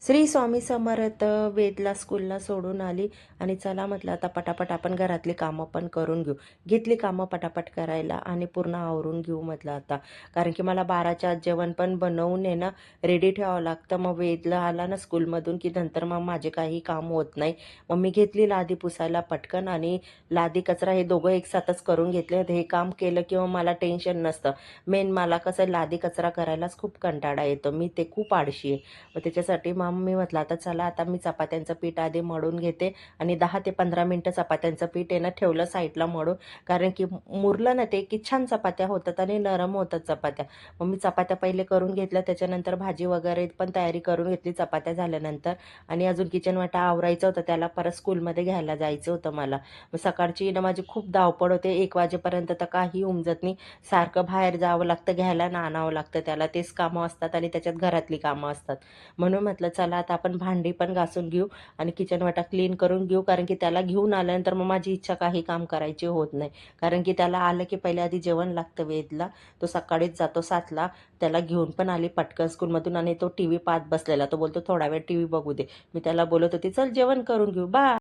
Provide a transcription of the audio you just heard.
श्री स्वामी समर्थ. वेदला स्कूलला सोडून आली आणि चला म्हटलं आता पटापट आपण घरातली कामं पण करून घेऊ. घेतली कामं पटापट करायला आणि पूर्ण आवरून घेऊ म्हटलं आता. कारण की मला 12च्या आत जेवण पण बनवून आहे ना रेडी ठेवावं लागतं. मग वेदला आला ना स्कूलमधून की नंतर मग माझे काही काम होत नाही. मग मी घेतली लादी पुसायला पटकन आणि लादी कचरा हे दोघं एकसाथच करून घेतले. हे काम केलं किंवा मला टेन्शन नसतं. मेन मला कसं लादी कचरा करायलाच खूप कंटाळा येतो. मी ते खूप आळशी आहे. मग त्याच्यासाठी मग मी म्हटलं आता चला आता मी चपात्यांचं पीठ आधी मळून घेते आणि 10 ते 15 मिनटं चपात्यांचं पीठ आहे ना ठेवलं साईडला मळून. कारण की मुरलं ना ते की छान चपात्या होतात आणि नरम होतात चपात्या. मग मी चपात्या पहिले करून घेतल्या, त्याच्यानंतर भाजी वगैरे पण तयारी करून घेतली चपात्या झाल्यानंतर. आणि अजून किचन वाटा आवरायचं होतं, त्याला परत स्कूलमध्ये घ्यायला जायचं होतं मला. मग सकाळची ना माझी खूप धावपळ होते. 1 वाजेपर्यंत तर काही उमजत नाही. सारखं बाहेर जावं लागतं, घ्यायला आणि आणावं लागतं त्याला. तेच कामं असतात आणि त्याच्यात घरातली कामं असतात. म्हणून म्हटलं चला आता आपण भांडी पण घासून घेऊ आणि किचन वाटा क्लीन करून घेऊ. कारण की त्याला घेऊन आल्यानंतर मग माझी इच्छा काही काम करायची होत नाही. कारण की त्याला आलं की पहिले आधी जेवण लागतं वेदला. तो सकाळीच जातो 7ला. त्याला घेऊन पण आली पटकन स्कूलमधून आणि तो टी व्ही पाहत बसलेला. तो बोलतो थोडा वेळ टी व्ही बघू दे. मी त्याला बोलत होती चल जेवण करून घेऊ बाय.